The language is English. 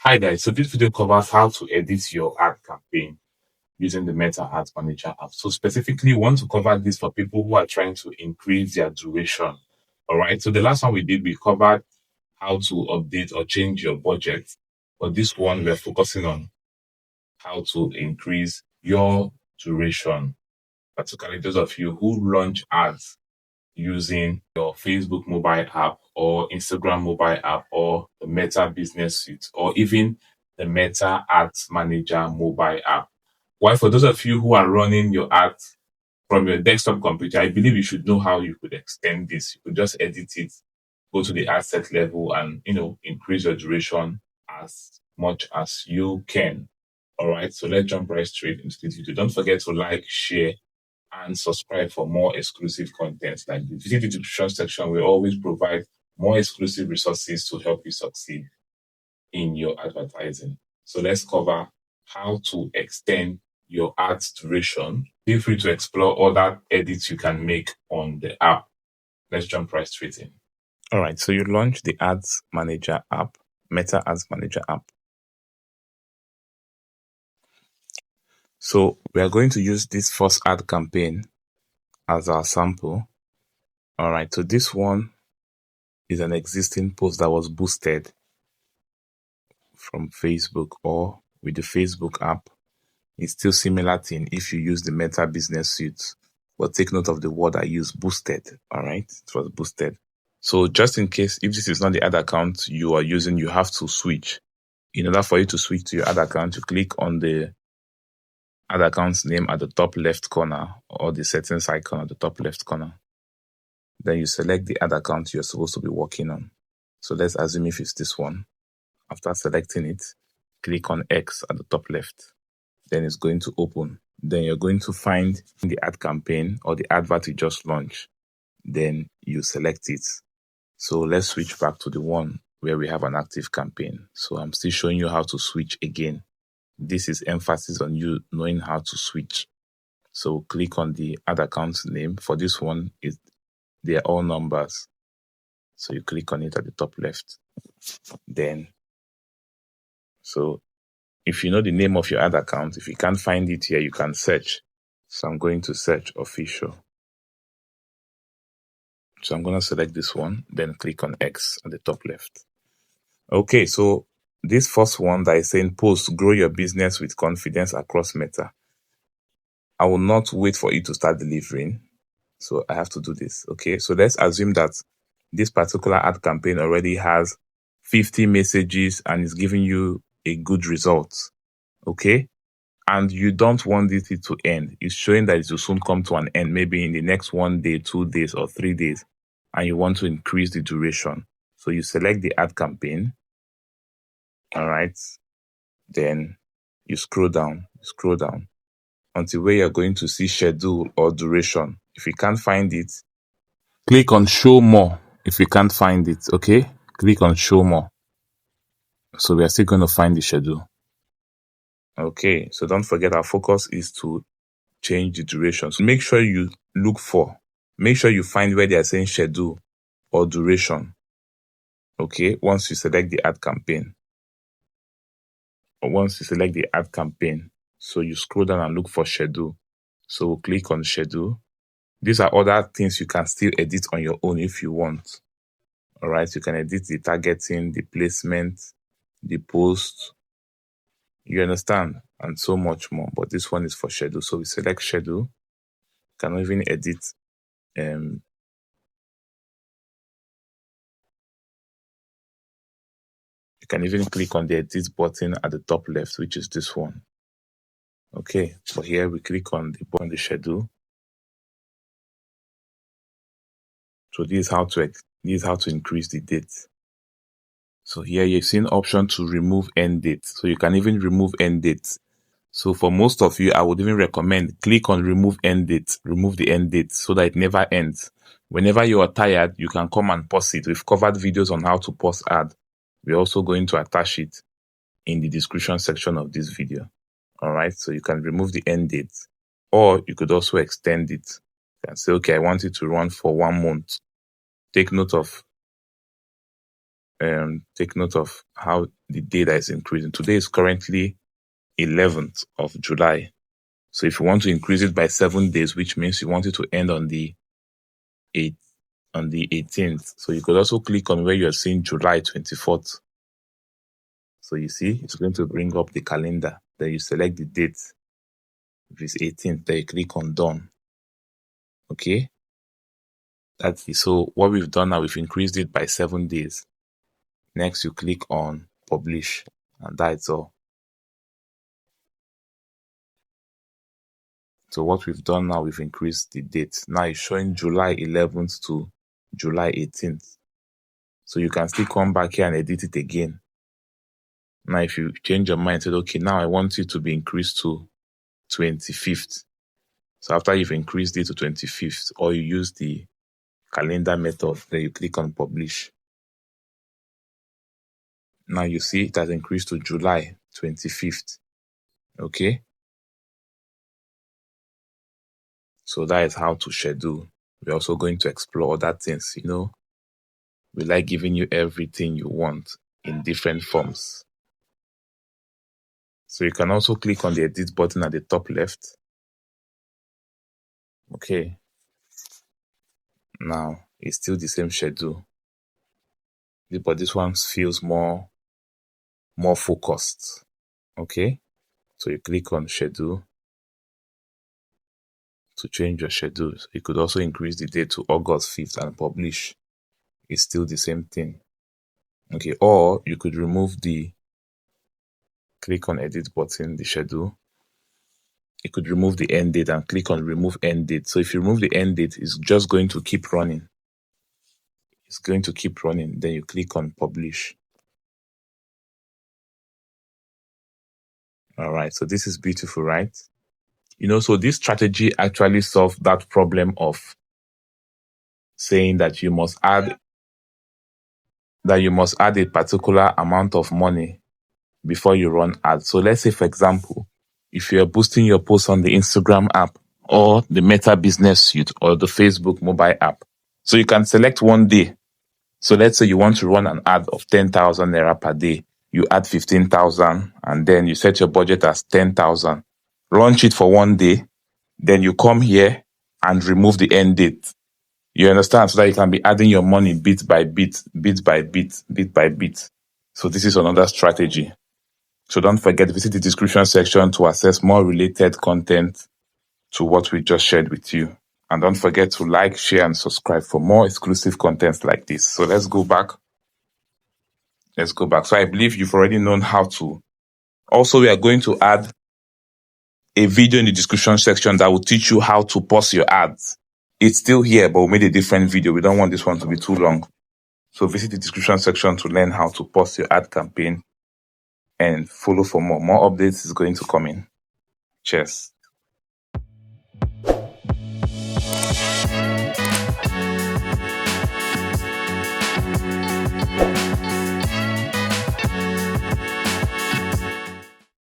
Hi guys, so this video covers how to edit your ad campaign using the Meta Ads Manager app. So specifically, we want to cover this for people who are trying to increase their duration. All right. So the last one we did, we covered how to update or change your budget. But this one, we're focusing on how to increase your duration, particularly those of you who launch ads using your Facebook mobile app or Instagram mobile app or the Meta Business Suite or even the Meta Ads Manager mobile app. While for those of you who are running your ads from your desktop computer, I believe you should know how you could extend this. You could just edit it, go to the ad set level and, increase your duration as much as you can. All right. So let's jump right straight into this video. Don't forget to like, share, and subscribe for more exclusive content like this. Visit the description section. We always provide more exclusive resources to help you succeed in your advertising. So let's cover how to extend your ads duration. Feel free to explore other edits you can make on the app. Let's jump right straight in. All right, so you launch the Ads Manager app, Meta Ads Manager app. So we are going to use this first ad campaign as our sample. All right, so this one is an existing post that was boosted from Facebook or with the Facebook app. It's still similar thing if you use the Meta Business Suite, but take note of the word I use, boosted. All right, it was boosted. So just in case, if this is not the ad account you are using, you have to switch. In order for you to switch to your ad account, you click on the ad account's name at the top left corner or the settings icon at the top left corner. Then you select the ad account you're supposed to be working on. So let's assume if it's this one. After selecting it, click on X at the top left. Then it's going to open. Then you're going to find the ad campaign or the advert you just launched. Then you select it. So let's switch back to the one where we have an active campaign. So I'm still showing you how to switch again. This is emphasis on you knowing how to switch. So click on the ad account name. For this one, they are all numbers. So you click on it at the top left. Then, so if you know the name of your ad account, if you can't find it here, you can search. So I'm going to search official. So I'm going to select this one, then click on X at the top left. Okay, so this first one that is saying post, grow your business with confidence across Meta. I will not wait for you to start delivering. So I have to do this. Okay, so let's assume that this particular ad campaign already has 50 messages and is giving you a good result. Okay, and you don't want it to end. It's showing that it will soon come to an end, maybe in the next 1 day, 2 days, or 3 days, and you want to increase the duration. So you select the ad campaign. All right. Then you scroll down until where you're going to see schedule or duration. If you can't find it, click on show more. If you can't find it, okay, click on show more. So we are still going to find the schedule. Okay, so don't forget our focus is to change the duration. So make sure you find where they are saying schedule or duration. Okay, once you select the ad campaign. So you scroll down and look for schedule. So we'll click on schedule. These are other things you can still edit on your own if you want. All right, you can edit the targeting, the placement, the post. You understand? And so much more. But this one is for schedule. So we select schedule. You can even edit. You can even click on the edit button at the top left, which is this one. Okay, so here we click on the schedule. So this is how to increase the date. So here you've seen option to remove end date. So you can even remove end date. So for most of you, I would even recommend click on remove end date, remove the end date so that it never ends. Whenever you are tired, you can come and pause it. We've covered videos on how to pause ad. We're also going to attach it in the description section of this video. All right, so you can remove the end date, or you could also extend it. You can say, okay, I want it to run for 1 month. Take note of take note of how the day that is increasing. Today is currently 11th of July. So if you want to increase it by 7 days, which means you want it to end on the 18th. So you could also click on where you're seeing July 24th. So you see, it's going to bring up the calendar. Then you select the date. If it's 18th, then you click on done. Okay. That's it. So what we've done now, we've increased it by 7 days. Next, you click on publish, and that's all. So what we've done now, we've increased the date. Now it's showing July 11th to July 18th. So you can still come back here and edit it again. Now, if you change your mind, say, okay, now I want it to be increased to 25th. So after you've increased it to 25th, or you use the calendar method, then you click on publish. Now you see it has increased to July 25th. Okay. So that is how to schedule. We're also going to explore other things. We like giving you everything you want in different forms. So you can also click on the edit button at the top left. Okay. Now it's still the same schedule, but this one feels more focused. Okay. So you click on schedule to change your schedule. You could also increase the date to August 5th and publish. It's still the same thing. Okay. Or you could click on edit button, the schedule. You could remove the end date and click on remove end date. So if you remove the end date, it's just going to keep running. It's going to keep running. Then you click on publish. All right. So this is beautiful, right? So this strategy actually solved that problem of saying that you must add a particular amount of money before you run ads. So let's say, for example, if you're boosting your posts on the Instagram app or the Meta Business Suite or the Facebook mobile app, so you can select one day. So let's say you want to run an ad of 10,000 naira per day. You add 15,000 and then you set your budget as 10,000. Launch it for one day. Then you come here and remove the end date. You understand? So that you can be adding your money bit by bit, bit by bit, bit by bit. So this is another strategy. So don't forget to visit the description section to access more related content to what we just shared with you. And don't forget to like, share, and subscribe for more exclusive content like this. So let's go back. So I believe you've already known how to. Also, we are going to add a video in the description section that will teach you how to pause your ads. It's still here, but we made a different video. We don't want this one to be too long. So visit the description section to learn how to pause your ad campaign and follow for more. More updates is going to come in. Cheers.